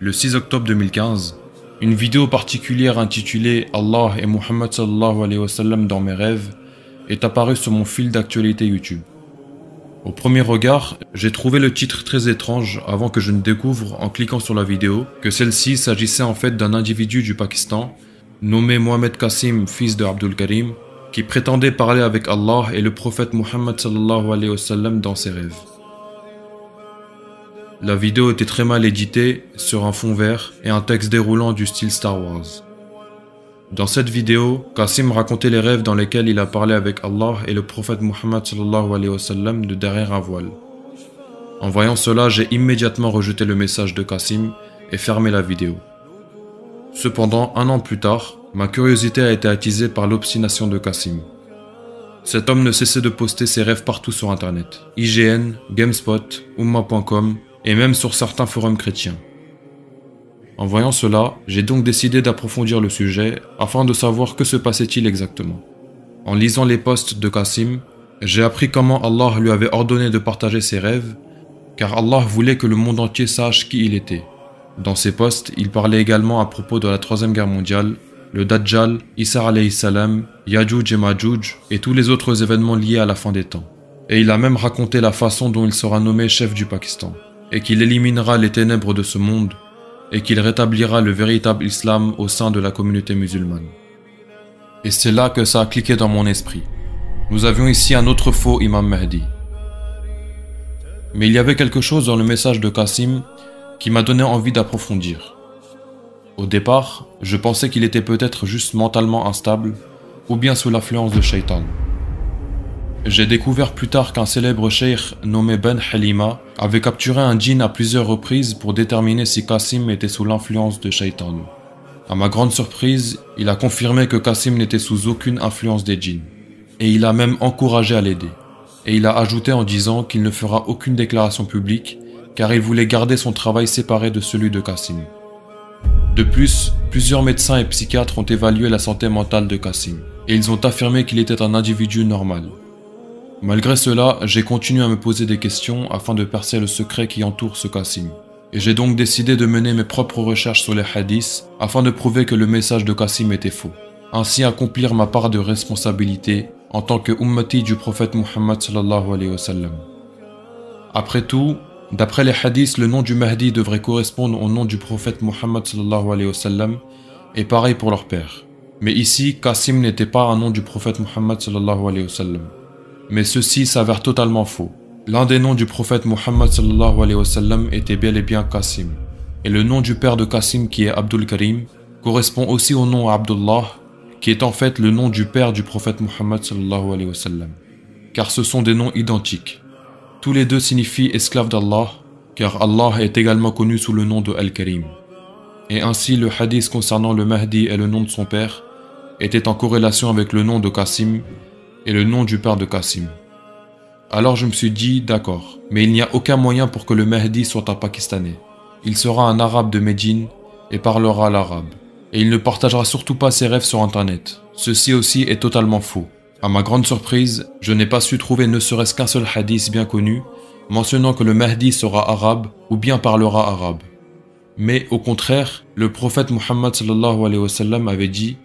le 6 octobre 2015, une vidéo particulière intitulée Allah et Muhammad sallallahu alayhi wa sallam dans mes rêves est apparue sur mon fil d'actualité YouTube. Au premier regard, j'ai trouvé le titre très étrange avant que je ne découvre en cliquant sur la vidéo que celle-ci s'agissait en fait d'un individu du Pakistan nommé Mohamed Qasim, fils de Abdul Karim, qui prétendait parler avec Allah et le prophète Muhammad sallallahu alayhi wa sallam dans ses rêves. La vidéo était très mal éditée, sur un fond vert et un texte déroulant du style Star Wars. Dans cette vidéo, Qasim racontait les rêves dans lesquels il a parlé avec Allah et le prophète Muhammad sallallahu alayhi wa sallam de derrière un voile. En voyant cela, j'ai immédiatement rejeté le message de Qasim et fermé la vidéo. Cependant, un an plus tard, ma curiosité a été attisée par l'obstination de Qasim. Cet homme ne cessait de poster ses rêves partout sur internet, IGN, GameSpot, Umma.com et même sur certains forums chrétiens. En voyant cela, j'ai donc décidé d'approfondir le sujet afin de savoir que se passait-il exactement. En lisant les posts de Qasim, j'ai appris comment Allah lui avait ordonné de partager ses rêves, car Allah voulait que le monde entier sache qui il était. Dans ses posts, il parlait également à propos de la Troisième Guerre mondiale, le Dajjal, Isa alayhi salam, Ya'juj et Ma'juj et tous les autres événements liés à la fin des temps. Et il a même raconté la façon dont il sera nommé chef du Pakistan, et qu'il éliminera les ténèbres de ce monde, et qu'il rétablira le véritable islam au sein de la communauté musulmane. Et c'est là que ça a cliqué dans mon esprit. Nous avions ici un autre faux Imam Mahdi. Mais il y avait quelque chose dans le message de Qasim qui m'a donné envie d'approfondir. Au départ, je pensais qu'il était peut-être juste mentalement instable, ou bien sous l'influence de Shaitan. J'ai découvert plus tard qu'un célèbre cheikh nommé Ben Halima avait capturé un djinn à plusieurs reprises pour déterminer si Qasim était sous l'influence de Shaitan. À ma grande surprise, il a confirmé que Qasim n'était sous aucune influence des djinns. Et il a même encouragé à l'aider. Et il a ajouté en disant qu'il ne fera aucune déclaration publique car il voulait garder son travail séparé de celui de Qasim. De plus, plusieurs médecins et psychiatres ont évalué la santé mentale de Qasim et ils ont affirmé qu'il était un individu normal. Malgré cela, j'ai continué à me poser des questions afin de percer le secret qui entoure ce Qasim. Et j'ai donc décidé de mener mes propres recherches sur les hadiths afin de prouver que le message de Qasim était faux. Ainsi accomplir ma part de responsabilité en tant que ummati du prophète Muhammad sallallahu alayhi wa sallam. Après tout, d'après les hadiths, le nom du Mahdi devrait correspondre au nom du prophète Muhammad sallallahu alayhi wa sallam et pareil pour leur père. Mais ici, Qasim n'était pas un nom du prophète Muhammad sallallahu alayhi wa sallam. Mais ceci s'avère totalement faux. L'un des noms du prophète Muhammad sallallahu alayhi wa sallam était bel et bien Qasim. Et le nom du père de Qasim qui est Abdul Karim correspond aussi au nom Abdullah, qui est en fait le nom du père du prophète Muhammad sallallahu alayhi wa sallam. Car ce sont des noms identiques. Tous les deux signifient esclave d'Allah, car Allah est également connu sous le nom de Al-Karim. Et ainsi le hadith concernant le Mahdi et le nom de son père était en corrélation avec le nom de Qasim et le nom du père de Qasim. Alors je me suis dit, d'accord, mais il n'y a aucun moyen pour que le Mahdi soit un Pakistanais. Il sera un arabe de Médine et parlera l'arabe. Et il ne partagera surtout pas ses rêves sur internet. Ceci aussi est totalement faux. À ma grande surprise, je n'ai pas su trouver ne serait-ce qu'un seul hadith bien connu mentionnant que le Mahdi sera arabe ou bien parlera arabe. Mais au contraire, le prophète Muhammad sallallahu alayhi wa sallam avait dit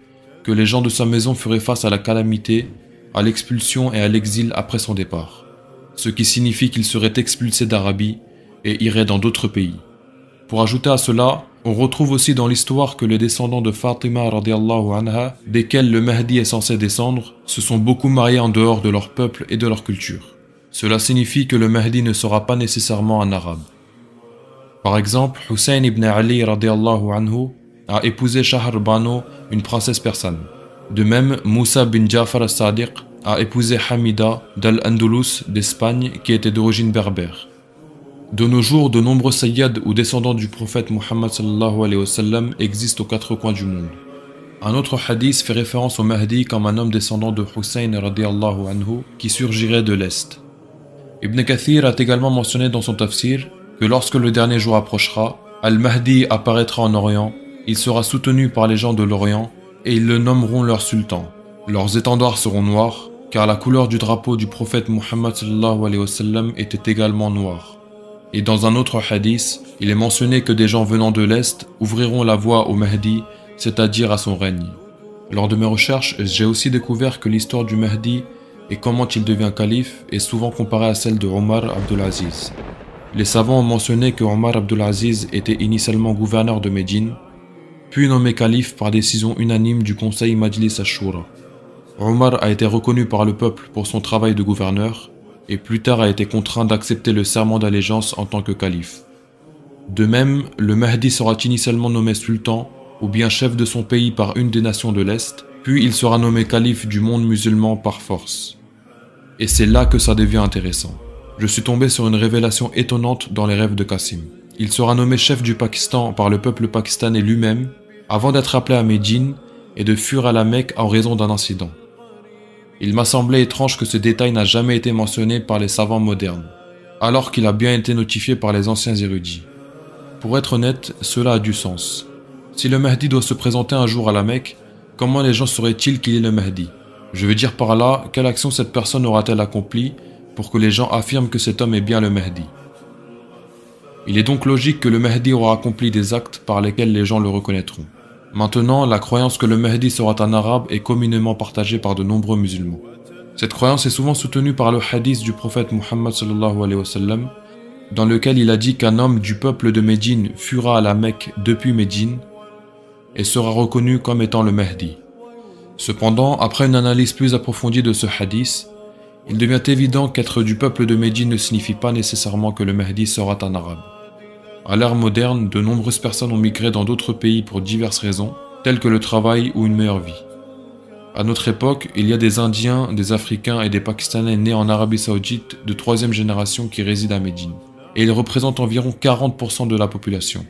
que les gens de sa maison feraient face à la calamité, à l'expulsion et à l'exil après son départ. Ce qui signifie qu'il serait expulsé d'Arabie et irait dans d'autres pays. Pour ajouter à cela, on retrouve aussi dans l'histoire que les descendants de Fatima radiallahu anha, desquels le Mahdi est censé descendre, se sont beaucoup mariés en dehors de leur peuple et de leur culture. Cela signifie que le Mahdi ne sera pas nécessairement un arabe. Par exemple, Hussein ibn Ali radiallahu anhu a épousé Shahr Bano, une princesse persane. De même, Moussa bin Jafar al-Sadiq a épousé Hamida d'Al-Andalus d'Espagne qui était d'origine berbère. De nos jours, de nombreux sayyids ou descendants du prophète Muhammad sallallahu alayhi wa sallam existent aux quatre coins du monde. Un autre hadith fait référence au Mahdi comme un homme descendant de Hussein radiallahu anhu qui surgirait de l'Est. Ibn Kathir a également mentionné dans son tafsir que lorsque le dernier jour approchera, Al-Mahdi apparaîtra en Orient, il sera soutenu par les gens de l'Orient et ils le nommeront leur sultan. Leurs étendards seront noirs, car la couleur du drapeau du prophète Muhammad sallallahu alayhi wa sallam était également noire. Et dans un autre hadith, il est mentionné que des gens venant de l'Est ouvriront la voie au Mahdi, c'est-à-dire à son règne. Lors de mes recherches, j'ai aussi découvert que l'histoire du Mahdi et comment il devient calife est souvent comparée à celle de Omar Abdulaziz. Les savants ont mentionné que Omar Abdulaziz était initialement gouverneur de Médine, puis nommé calife par décision unanime du conseil Majlis al-Shura. Omar a été reconnu par le peuple pour son travail de gouverneur, et plus tard a été contraint d'accepter le serment d'allégeance en tant que calife. De même, le Mahdi sera initialement nommé sultan ou bien chef de son pays par une des nations de l'Est, puis il sera nommé calife du monde musulman par force. Et c'est là que ça devient intéressant. Je suis tombé sur une révélation étonnante dans les rêves de Qasim. Il sera nommé chef du Pakistan par le peuple pakistanais lui-même, avant d'être appelé à Médine et de fuir à la Mecque en raison d'un incident. Il m'a semblé étrange que ce détail n'a jamais été mentionné par les savants modernes, alors qu'il a bien été notifié par les anciens érudits. Pour être honnête, cela a du sens. Si le Mahdi doit se présenter un jour à la Mecque, comment les gens sauraient-ils qu'il est le Mahdi? Je veux dire par là, quelle action cette personne aura-t-elle accomplie pour que les gens affirment que cet homme est bien le Mahdi? Il est donc logique que le Mahdi aura accompli des actes par lesquels les gens le reconnaîtront. Maintenant, la croyance que le Mahdi sera un arabe est communément partagée par de nombreux musulmans. Cette croyance est souvent soutenue par le hadith du prophète Muhammad sallallahu alayhi wa sallam, dans lequel il a dit qu'un homme du peuple de Médine fuira à la Mecque depuis Médine et sera reconnu comme étant le Mahdi. Cependant, après une analyse plus approfondie de ce hadith, il devient évident qu'être du peuple de Médine ne signifie pas nécessairement que le Mahdi sera un arabe. À l'ère moderne, de nombreuses personnes ont migré dans d'autres pays pour diverses raisons, telles que le travail ou une meilleure vie. À notre époque, il y a des Indiens, des Africains et des Pakistanais nés en Arabie Saoudite de 3e génération qui résident à Médine, et ils représentent environ 40% de la population.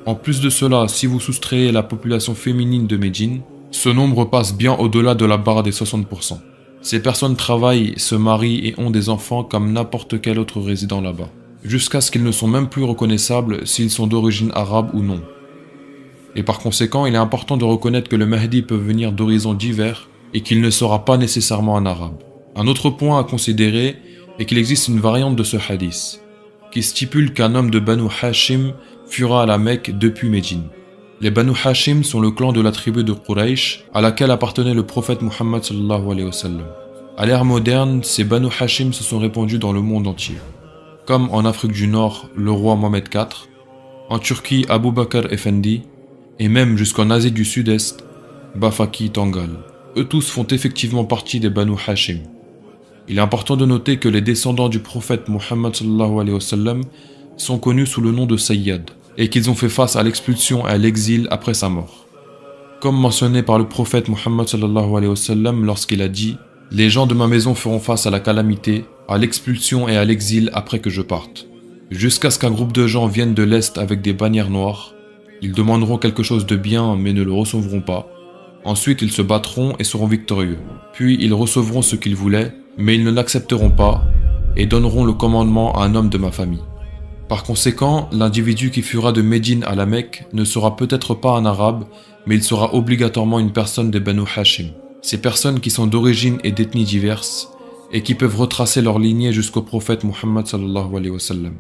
En plus de cela, si vous soustrayez la population féminine de Médine, ce nombre passe bien au-delà de la barre des 60%. Ces personnes travaillent, se marient et ont des enfants comme n'importe quel autre résident là-bas, jusqu'à ce qu'ils ne sont même plus reconnaissables s'ils sont d'origine arabe ou non. Et par conséquent, il est important de reconnaître que le Mahdi peut venir d'horizons divers et qu'il ne sera pas nécessairement un arabe. Un autre point à considérer est qu'il existe une variante de ce hadith, qui stipule qu'un homme de Banu Hashim fuira à la Mecque depuis Médine. Les Banu Hashim sont le clan de la tribu de Quraysh à laquelle appartenait le prophète Muhammad sallallahu alayhi wa sallam. À l'ère moderne, ces Banu Hashim se sont répandus dans le monde entier, comme en Afrique du Nord, le roi Mohamed IV, en Turquie, Abu Bakr Effendi, et même jusqu'en Asie du Sud-Est, Bafaki Tangal. Eux tous font effectivement partie des Banu Hashim. Il est important de noter que les descendants du prophète Muhammad sallallahu alayhi wa sallam sont connus sous le nom de Sayyad, et qu'ils ont fait face à l'expulsion et à l'exil après sa mort. Comme mentionné par le prophète Muhammad sallallahu alayhi wa sallam lorsqu'il a dit « Les gens de ma maison feront face à la calamité, à l'expulsion et à l'exil après que je parte, jusqu'à ce qu'un groupe de gens viennent de l'Est avec des bannières noires. Ils demanderont quelque chose de bien mais ne le recevront pas. Ensuite ils se battront et seront victorieux. Puis ils recevront ce qu'ils voulaient, mais ils ne l'accepteront pas et donneront le commandement à un homme de ma famille. Par conséquent, l'individu qui fuira de Médine à la Mecque ne sera peut-être pas un arabe, mais il sera obligatoirement une personne des Banu Hashim. Ces personnes qui sont d'origine et d'ethnies diverses, et qui peuvent retracer leur lignée jusqu'au prophète Muhammad sallallahu alayhi wa sallam.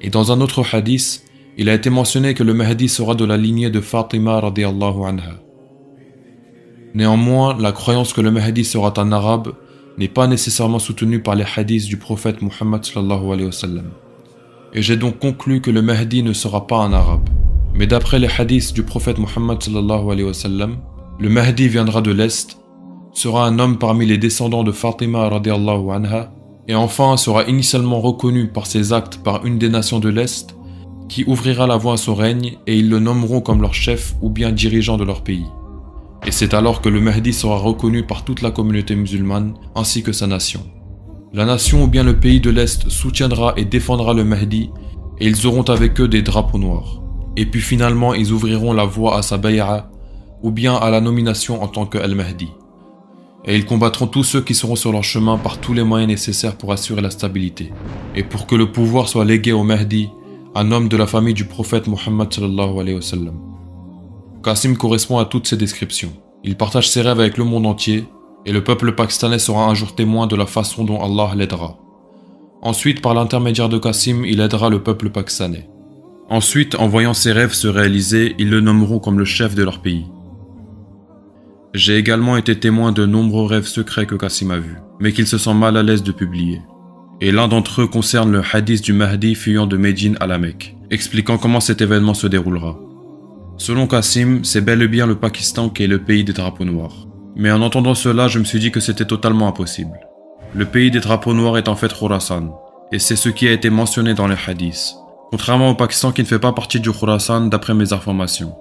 Et dans un autre hadith, il a été mentionné que le Mahdi sera de la lignée de Fatima radiyallahu anha. Néanmoins, la croyance que le Mahdi sera un arabe n'est pas nécessairement soutenue par les hadiths du prophète Muhammad sallallahu alayhi wa sallam. Et j'ai donc conclu que le Mahdi ne sera pas un arabe. Mais d'après les hadiths du prophète Muhammad sallallahu alayhi wa sallam, le Mahdi viendra de l'Est, sera un homme parmi les descendants de Fatima radiyallahu anha, et enfin sera initialement reconnu par ses actes par une des nations de l'Est, qui ouvrira la voie à son règne et ils le nommeront comme leur chef ou bien dirigeant de leur pays. Et c'est alors que le Mahdi sera reconnu par toute la communauté musulmane ainsi que sa nation. La nation ou bien le pays de l'Est soutiendra et défendra le Mahdi et ils auront avec eux des drapeaux noirs. Et puis finalement ils ouvriront la voie à sa bay'a ou bien à la nomination en tant que Al-Mahdi. Et ils combattront tous ceux qui seront sur leur chemin par tous les moyens nécessaires pour assurer la stabilité. Et pour que le pouvoir soit légué au Mahdi, un homme de la famille du prophète Muhammad sallallahu alayhi wa sallam. Qasim correspond à toutes ces descriptions. Il partage ses rêves avec le monde entier, et le peuple pakistanais sera un jour témoin de la façon dont Allah l'aidera. Ensuite, par l'intermédiaire de Qasim, il aidera le peuple pakistanais. Ensuite, en voyant ses rêves se réaliser, ils le nommeront comme le chef de leur pays. J'ai également été témoin de nombreux rêves secrets que Qasim a vus, mais qu'il se sent mal à l'aise de publier. Et l'un d'entre eux concerne le hadith du Mahdi fuyant de Médine à la Mecque, expliquant comment cet événement se déroulera. Selon Qasim, c'est bel et bien le Pakistan qui est le pays des drapeaux noirs. Mais en entendant cela, je me suis dit que c'était totalement impossible. Le pays des drapeaux noirs est en fait Khurasan, et c'est ce qui a été mentionné dans les hadiths, contrairement au Pakistan qui ne fait pas partie du Khurasan d'après mes informations.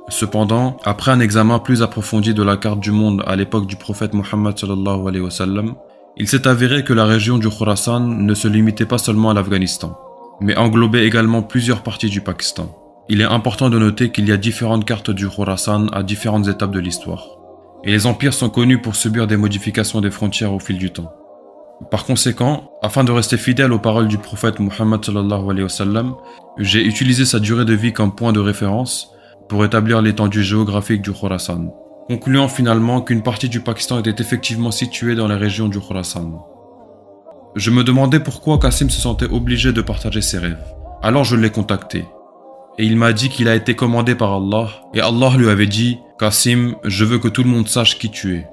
Cependant, après un examen plus approfondi de la carte du monde à l'époque du prophète Muhammad sallallahu alayhi wa sallam, il s'est avéré que la région du Khurasan ne se limitait pas seulement à l'Afghanistan, mais englobait également plusieurs parties du Pakistan. Il est important de noter qu'il y a différentes cartes du Khurasan à différentes étapes de l'histoire, et les empires sont connus pour subir des modifications des frontières au fil du temps. Par conséquent, afin de rester fidèle aux paroles du prophète Muhammad sallallahu alayhi wa sallam, j'ai utilisé sa durée de vie comme point de référence pour établir l'étendue géographique du Khurasan, concluant finalement qu'une partie du Pakistan était effectivement située dans la région du Khurasan. Je me demandais pourquoi Qasim se sentait obligé de partager ses rêves. Alors je l'ai contacté, et il m'a dit qu'il a été commandé par Allah, et Allah lui avait dit « Qasim, je veux que tout le monde sache qui tu es ».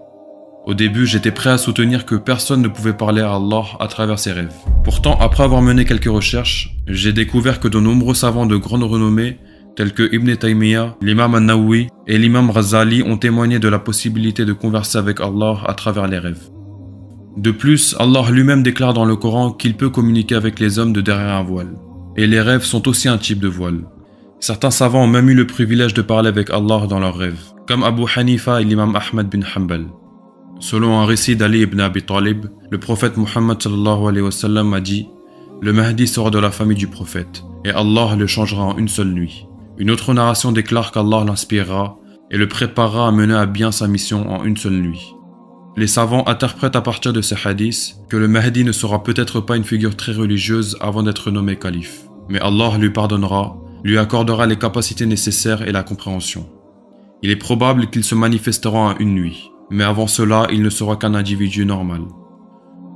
Au début, j'étais prêt à soutenir que personne ne pouvait parler à Allah à travers ses rêves. Pourtant, après avoir mené quelques recherches, j'ai découvert que de nombreux savants de grande renommée tels que Ibn Taymiyyah, l'imam An-Nawawi et l'imam Ghazali ont témoigné de la possibilité de converser avec Allah à travers les rêves. De plus, Allah lui-même déclare dans le Coran qu'il peut communiquer avec les hommes de derrière un voile. Et les rêves sont aussi un type de voile. Certains savants ont même eu le privilège de parler avec Allah dans leurs rêves, comme Abu Hanifa et l'imam Ahmad bin Hanbal. Selon un récit d'Ali ibn Abi Talib, le prophète Muhammad sallallahu alayhi wa sallam a dit « Le Mahdi sera de la famille du prophète, et Allah le changera en une seule nuit. » Une autre narration déclare qu'Allah l'inspirera et le préparera à mener à bien sa mission en une seule nuit. Les savants interprètent à partir de ces hadiths que le Mahdi ne sera peut-être pas une figure très religieuse avant d'être nommé calife, mais Allah lui pardonnera, lui accordera les capacités nécessaires et la compréhension. Il est probable qu'il se manifestera en une nuit, mais avant cela, il ne sera qu'un individu normal.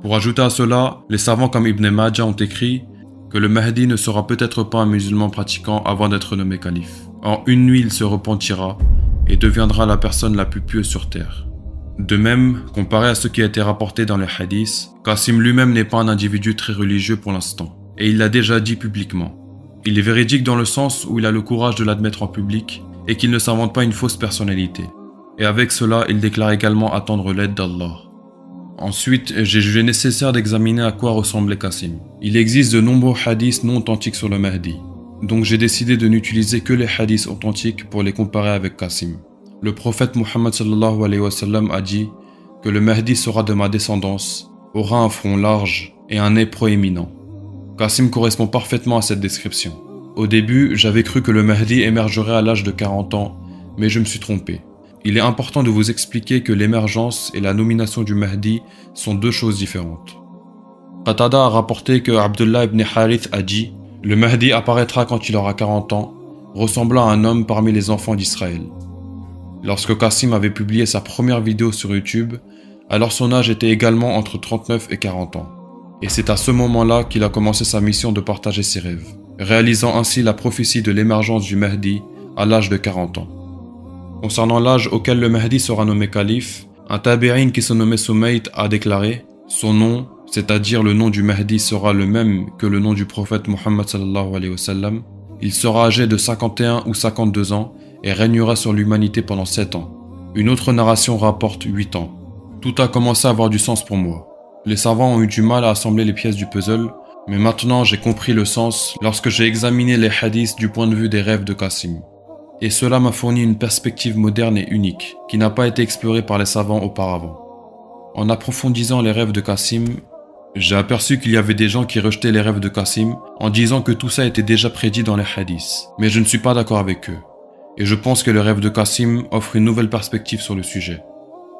Pour ajouter à cela, les savants comme Ibn Majah ont écrit que le Mahdi ne sera peut-être pas un musulman pratiquant avant d'être nommé calife. En une nuit, il se repentira et deviendra la personne la plus pieuse sur terre. De même, comparé à ce qui a été rapporté dans les hadiths, Qasim lui-même n'est pas un individu très religieux pour l'instant, et il l'a déjà dit publiquement. Il est véridique dans le sens où il a le courage de l'admettre en public et qu'il ne s'invente pas une fausse personnalité. Et avec cela, il déclare également attendre l'aide d'Allah. Ensuite, j'ai jugé nécessaire d'examiner à quoi ressemblait Qasim. Il existe de nombreux hadiths non authentiques sur le Mahdi, donc j'ai décidé de n'utiliser que les hadiths authentiques pour les comparer avec Qasim. Le prophète Muhammad sallallahu alayhi wa sallam a dit que le Mahdi sera de ma descendance, aura un front large et un nez proéminent. Qasim correspond parfaitement à cette description. Au début, j'avais cru que le Mahdi émergerait à l'âge de 40 ans, mais je me suis trompé. Il est important de vous expliquer que l'émergence et la nomination du Mahdi sont deux choses différentes. Qatada a rapporté que Abdullah ibn Harith a dit « Le Mahdi apparaîtra quand il aura 40 ans, ressemblant à un homme parmi les enfants d'Israël. » Lorsque Qasim avait publié sa première vidéo sur YouTube, alors son âge était également entre 39 et 40 ans. Et c'est à ce moment-là qu'il a commencé sa mission de partager ses rêves, réalisant ainsi la prophétie de l'émergence du Mahdi à l'âge de 40 ans. Concernant l'âge auquel le Mahdi sera nommé calife, un tabi'in qui se nommait Soumaït a déclaré « Son nom, c'est-à-dire le nom du Mahdi sera le même que le nom du prophète Muhammad sallallahu alayhi wa sallam. Il sera âgé de 51 ou 52 ans et régnera sur l'humanité pendant 7 ans. Une autre narration rapporte 8 ans. Tout a commencé à avoir du sens pour moi. Les savants ont eu du mal à assembler les pièces du puzzle, mais maintenant j'ai compris le sens lorsque j'ai examiné les hadiths du point de vue des rêves de Qasim. Et cela m'a fourni une perspective moderne et unique, qui n'a pas été explorée par les savants auparavant. En approfondissant les rêves de Qasim, j'ai aperçu qu'il y avait des gens qui rejetaient les rêves de Qasim en disant que tout ça était déjà prédit dans les hadiths, mais je ne suis pas d'accord avec eux. Et je pense que le rêve de Qasim offre une nouvelle perspective sur le sujet.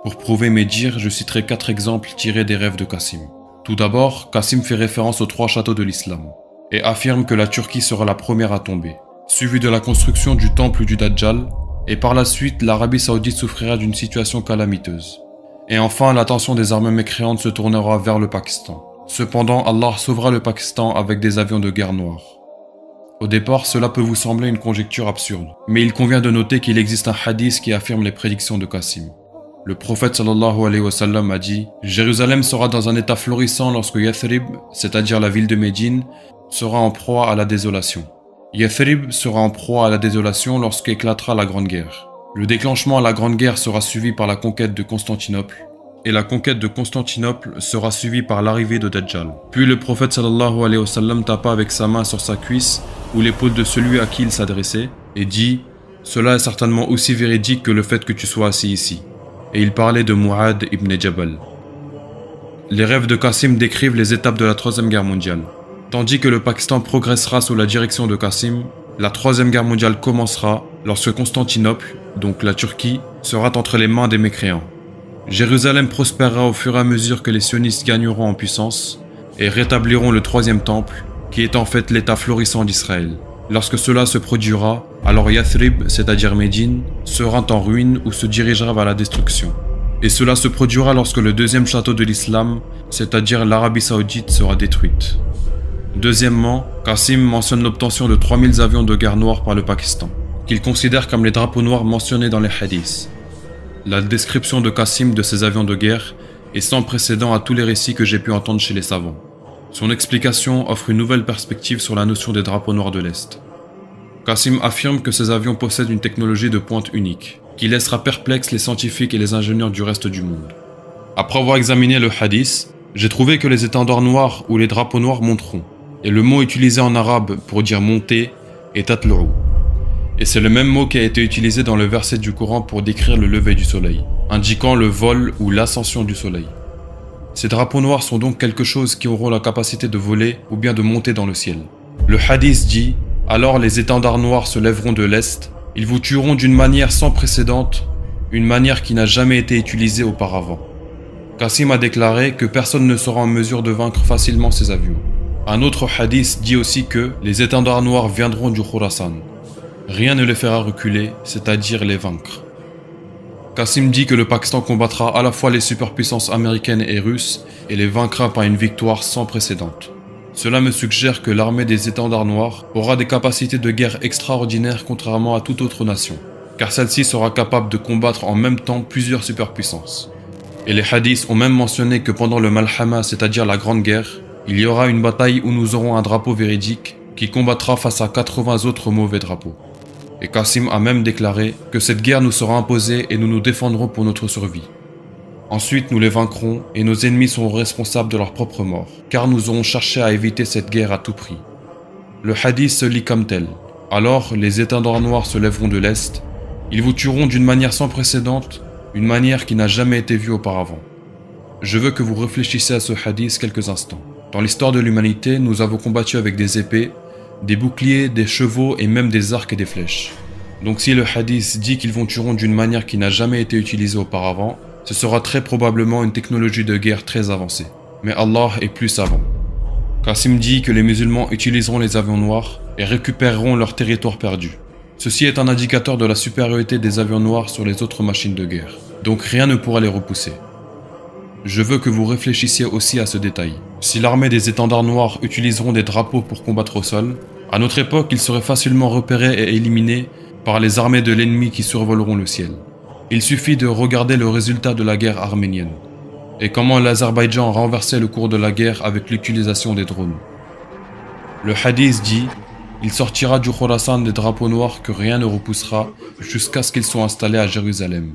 Pour prouver mes dires, je citerai 4 exemples tirés des rêves de Qasim. Tout d'abord, Qasim fait référence aux 3 châteaux de l'islam, et affirme que la Turquie sera la première à tomber, suivi de la construction du temple du Dajjal, et par la suite, l'Arabie Saoudite souffrira d'une situation calamiteuse. Et enfin, l'attention des armées mécréantes se tournera vers le Pakistan, Cependant, Allah sauvera le Pakistan avec des avions de guerre noirs. Au départ, cela peut vous sembler une conjecture absurde, mais il convient de noter qu'il existe un hadith qui affirme les prédictions de Qasim. Le prophète sallallahu alayhi wa sallam a dit « Jérusalem sera dans un état florissant lorsque Yathrib, c'est-à-dire la ville de Médine, sera en proie à la désolation. Yathrib sera en proie à la désolation lorsqu'éclatera la Grande Guerre. Le déclenchement à la Grande Guerre sera suivi par la conquête de Constantinople, et la conquête de Constantinople sera suivie par l'arrivée de Dajjal. » Puis le prophète sallallahu alayhi wa sallam tapa avec sa main sur sa cuisse ou l'épaule de celui à qui il s'adressait, et dit « Cela est certainement aussi véridique que le fait que tu sois assis ici. » Et il parlait de Mu'ad ibn Jabal. Les rêves de Qasim décrivent les étapes de la Troisième Guerre mondiale. Tandis que le Pakistan progressera sous la direction de Qasim, la Troisième Guerre mondiale commencera lorsque Constantinople, donc la Turquie, sera entre les mains des mécréants. Jérusalem prospérera au fur et à mesure que les sionistes gagneront en puissance et rétabliront le Troisième Temple, qui est en fait l'état florissant d'Israël. Lorsque cela se produira, alors Yathrib, c'est-à-dire Médine, sera en ruine ou se dirigera vers la destruction. Et cela se produira lorsque le deuxième château de l'islam, c'est-à-dire l'Arabie Saoudite, sera détruite. Deuxièmement, Qasim mentionne l'obtention de 3000 avions de guerre noirs par le Pakistan, qu'il considère comme les drapeaux noirs mentionnés dans les hadiths. La description de Qasim de ces avions de guerre est sans précédent à tous les récits que j'ai pu entendre chez les savants. Son explication offre une nouvelle perspective sur la notion des drapeaux noirs de l'Est. Qasim affirme que ces avions possèdent une technologie de pointe unique, qui laissera perplexes les scientifiques et les ingénieurs du reste du monde. Après avoir examiné le hadith, j'ai trouvé que les étendards noirs ou les drapeaux noirs monteront, et le mot utilisé en arabe pour dire monter est atlu'u. Et c'est le même mot qui a été utilisé dans le verset du Coran pour décrire le lever du soleil, indiquant le vol ou l'ascension du soleil. Ces drapeaux noirs sont donc quelque chose qui auront la capacité de voler ou bien de monter dans le ciel. Le hadith dit « Alors les étendards noirs se lèveront de l'Est, ils vous tueront d'une manière sans précédente, une manière qui n'a jamais été utilisée auparavant. » Qasim a déclaré que personne ne sera en mesure de vaincre facilement ces avions. Un autre hadith dit aussi que les étendards noirs viendront du Khurasan. Rien ne les fera reculer, c'est-à-dire les vaincre. Qasim dit que le Pakistan combattra à la fois les superpuissances américaines et russes et les vaincra par une victoire sans précédente. Cela me suggère que l'armée des étendards noirs aura des capacités de guerre extraordinaires contrairement à toute autre nation, car celle-ci sera capable de combattre en même temps plusieurs superpuissances. Et les hadiths ont même mentionné que pendant le Malhama, c'est-à-dire la Grande Guerre, il y aura une bataille où nous aurons un drapeau véridique qui combattra face à 80 autres mauvais drapeaux. Et Qasim a même déclaré que cette guerre nous sera imposée et nous nous défendrons pour notre survie. Ensuite, nous les vaincrons et nos ennemis seront responsables de leur propre mort, car nous aurons cherché à éviter cette guerre à tout prix. Le hadith se lit comme tel. Alors, les étendards noirs se lèveront de l'Est. Ils vous tueront d'une manière sans précédente, une manière qui n'a jamais été vue auparavant. Je veux que vous réfléchissiez à ce hadith quelques instants. Dans l'histoire de l'humanité, nous avons combattu avec des épées, des boucliers, des chevaux et même des arcs et des flèches. Donc si le hadith dit qu'ils vous tueront d'une manière qui n'a jamais été utilisée auparavant, ce sera très probablement une technologie de guerre très avancée. Mais Allah est plus savant. Qasim dit que les musulmans utiliseront les avions noirs et récupéreront leur territoire perdu. Ceci est un indicateur de la supériorité des avions noirs sur les autres machines de guerre. Donc rien ne pourra les repousser. Je veux que vous réfléchissiez aussi à ce détail. Si l'armée des étendards noirs utiliseront des drapeaux pour combattre au sol, à notre époque, ils seraient facilement repérés et éliminés par les armées de l'ennemi qui survoleront le ciel. Il suffit de regarder le résultat de la guerre arménienne et comment l'Azerbaïdjan a renversé le cours de la guerre avec l'utilisation des drones. Le hadith dit « Il sortira du Khorasan des drapeaux noirs que rien ne repoussera jusqu'à ce qu'ils soient installés à Jérusalem. »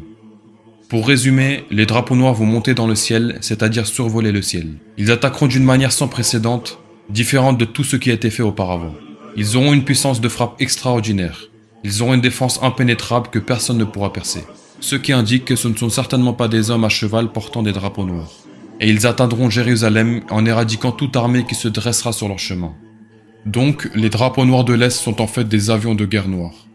Pour résumer, les drapeaux noirs vont monter dans le ciel, c'est-à-dire survoler le ciel. Ils attaqueront d'une manière sans précédent, différente de tout ce qui a été fait auparavant. Ils auront une puissance de frappe extraordinaire. Ils auront une défense impénétrable que personne ne pourra percer. Ce qui indique que ce ne sont certainement pas des hommes à cheval portant des drapeaux noirs. Et ils atteindront Jérusalem en éradiquant toute armée qui se dressera sur leur chemin. Donc, les drapeaux noirs de l'Est sont en fait des avions de guerre noirs.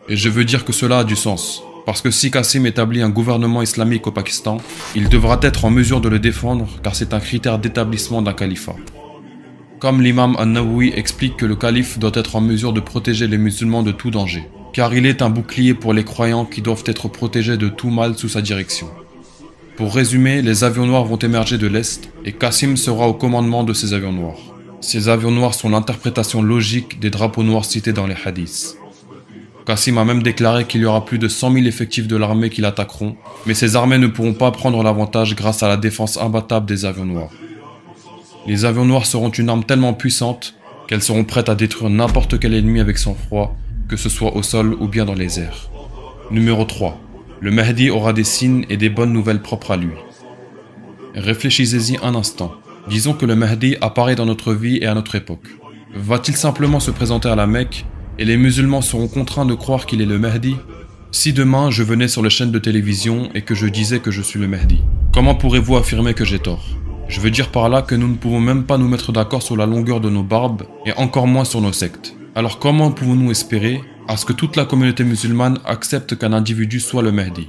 Et je veux dire que cela a du sens. Parce que si Qasim établit un gouvernement islamique au Pakistan, il devra être en mesure de le défendre car c'est un critère d'établissement d'un califat. Comme l'imam An-Nawawi explique que le calife doit être en mesure de protéger les musulmans de tout danger, car il est un bouclier pour les croyants qui doivent être protégés de tout mal sous sa direction. Pour résumer, les avions noirs vont émerger de l'Est et Qasim sera au commandement de ces avions noirs. Ces avions noirs sont l'interprétation logique des drapeaux noirs cités dans les hadiths. Qasim a même déclaré qu'il y aura plus de 100 000 effectifs de l'armée qui l'attaqueront, mais ces armées ne pourront pas prendre l'avantage grâce à la défense imbattable des avions noirs. Les avions noirs seront une arme tellement puissante qu'elles seront prêtes à détruire n'importe quel ennemi avec sang-froid, que ce soit au sol ou bien dans les airs. Numéro 3. Le Mahdi aura des signes et des bonnes nouvelles propres à lui. Réfléchissez-y un instant. Disons que le Mahdi apparaît dans notre vie et à notre époque. Va-t-il simplement se présenter à la Mecque et les musulmans seront contraints de croire qu'il est le Mahdi? Si demain je venais sur les chaînes de télévision et que je disais que je suis le Mahdi, comment pourrez-vous affirmer que j'ai tort? Je veux dire par là que nous ne pouvons même pas nous mettre d'accord sur la longueur de nos barbes et encore moins sur nos sectes. Alors comment pouvons-nous espérer à ce que toute la communauté musulmane accepte qu'un individu soit le Mahdi?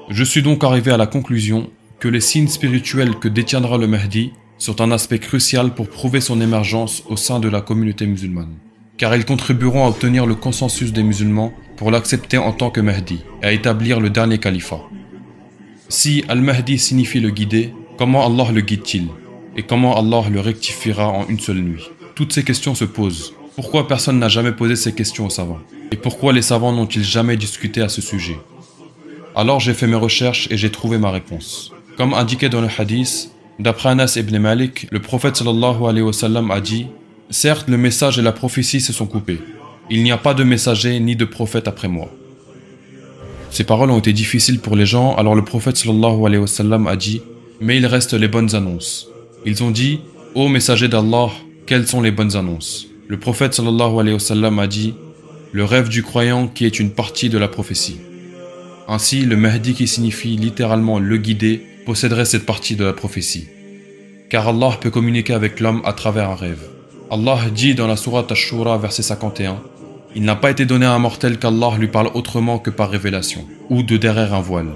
Je suis donc arrivé à la conclusion que les signes spirituels que détiendra le Mahdi sont un aspect crucial pour prouver son émergence au sein de la communauté musulmane, car ils contribueront à obtenir le consensus des musulmans pour l'accepter en tant que Mahdi et à établir le dernier califat. Si Al-Mahdi signifie le guider, comment Allah le guide-t-il? Et comment Allah le rectifiera en une seule nuit? Toutes ces questions se posent. Pourquoi personne n'a jamais posé ces questions aux savants? Et pourquoi les savants n'ont-ils jamais discuté à ce sujet? Alors j'ai fait mes recherches et j'ai trouvé ma réponse. Comme indiqué dans le hadith, d'après Anas ibn Malik, le prophète sallallahu alayhi wa sallam a dit: certes, le message et la prophétie se sont coupés. Il n'y a pas de messager ni de prophète après moi. Ces paroles ont été difficiles pour les gens, alors le prophète sallallahu alayhi wa sallam a dit: mais il reste les bonnes annonces. Ils ont dit: ô messager d'Allah, quelles sont les bonnes annonces? Le prophète sallallahu alayhi wa sallam a dit: le rêve du croyant qui est une partie de la prophétie. Ainsi, le Mahdi, qui signifie littéralement le guider, posséderait cette partie de la prophétie. Car Allah peut communiquer avec l'homme à travers un rêve. Allah dit dans la sourate Ash-Shura, verset 51, « Il n'a pas été donné à un mortel qu'Allah lui parle autrement que par révélation, ou de derrière un voile,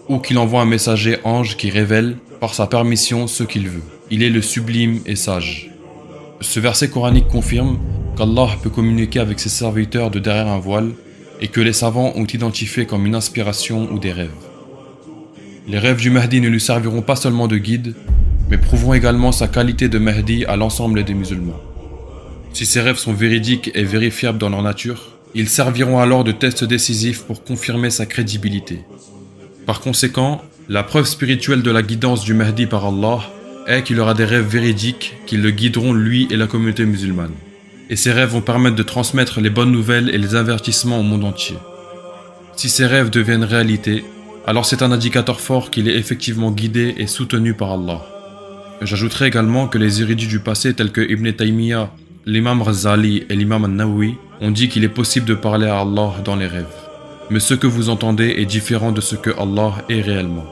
ou qu'il envoie un messager ange qui révèle, par sa permission, ce qu'il veut. Il est le sublime et sage. » Ce verset coranique confirme qu'Allah peut communiquer avec ses serviteurs de derrière un voile et que les savants ont identifié comme une inspiration ou des rêves. Les rêves du Mahdi ne lui serviront pas seulement de guide, mais prouveront également sa qualité de Mahdi à l'ensemble des musulmans. Si ces rêves sont véridiques et vérifiables dans leur nature, ils serviront alors de test décisif pour confirmer sa crédibilité. Par conséquent, la preuve spirituelle de la guidance du Mahdi par Allah est qu'il aura des rêves véridiques qui le guideront lui et la communauté musulmane. Et ces rêves vont permettre de transmettre les bonnes nouvelles et les avertissements au monde entier. Si ces rêves deviennent réalité, alors c'est un indicateur fort qu'il est effectivement guidé et soutenu par Allah. J'ajouterai également que les érudits du passé tels que Ibn Taymiyyah, l'imam Razali et l'imam An-Nawawi ont dit qu'il est possible de parler à Allah dans les rêves. Mais ce que vous entendez est différent de ce que Allah est réellement.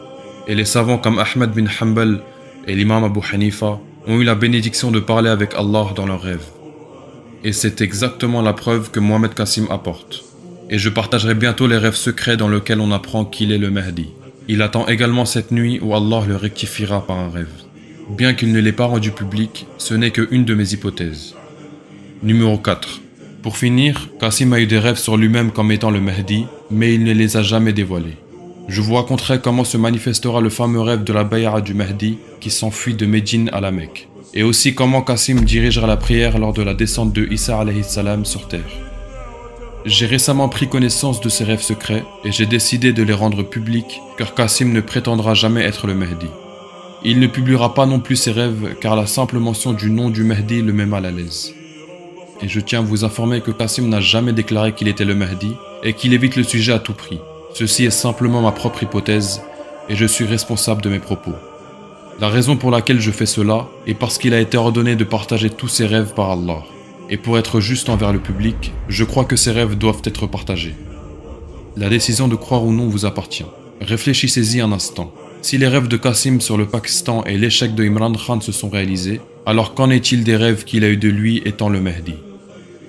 Et les savants comme Ahmad bin Hanbal et l'imam Abu Hanifa ont eu la bénédiction de parler avec Allah dans leurs rêves. Et c'est exactement la preuve que Mohamed Qasim apporte. Et je partagerai bientôt les rêves secrets dans lesquels on apprend qu'il est le Mahdi. Il attend également cette nuit où Allah le rectifiera par un rêve. Bien qu'il ne l'ait pas rendu public, ce n'est qu'une de mes hypothèses. Numéro 4. Pour finir, Qasim a eu des rêves sur lui-même comme étant le Mahdi, mais il ne les a jamais dévoilés. Je vous raconterai comment se manifestera le fameux rêve de la bay'a du Mahdi qui s'enfuit de Médine à la Mecque. Et aussi comment Qasim dirigera la prière lors de la descente de Isa alayhi salam sur terre. J'ai récemment pris connaissance de ces rêves secrets et j'ai décidé de les rendre publics car Qasim ne prétendra jamais être le Mahdi. Il ne publiera pas non plus ses rêves car la simple mention du nom du Mahdi le met mal à l'aise. Et je tiens à vous informer que Qasim n'a jamais déclaré qu'il était le Mahdi et qu'il évite le sujet à tout prix. Ceci est simplement ma propre hypothèse et je suis responsable de mes propos. La raison pour laquelle je fais cela est parce qu'il a été ordonné de partager tous ses rêves par Allah. Et pour être juste envers le public, je crois que ces rêves doivent être partagés. La décision de croire ou non vous appartient. Réfléchissez-y un instant. Si les rêves de Qasim sur le Pakistan et l'échec de Imran Khan se sont réalisés, alors qu'en est-il des rêves qu'il a eu de lui étant le Mahdi?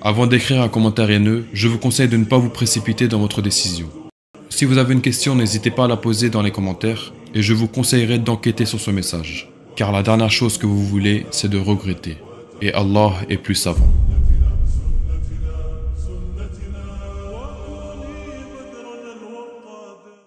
Avant d'écrire un commentaire haineux, je vous conseille de ne pas vous précipiter dans votre décision. Si vous avez une question, n'hésitez pas à la poser dans les commentaires et je vous conseillerais d'enquêter sur ce message. Car la dernière chose que vous voulez, c'est de regretter. Et Allah est plus savant.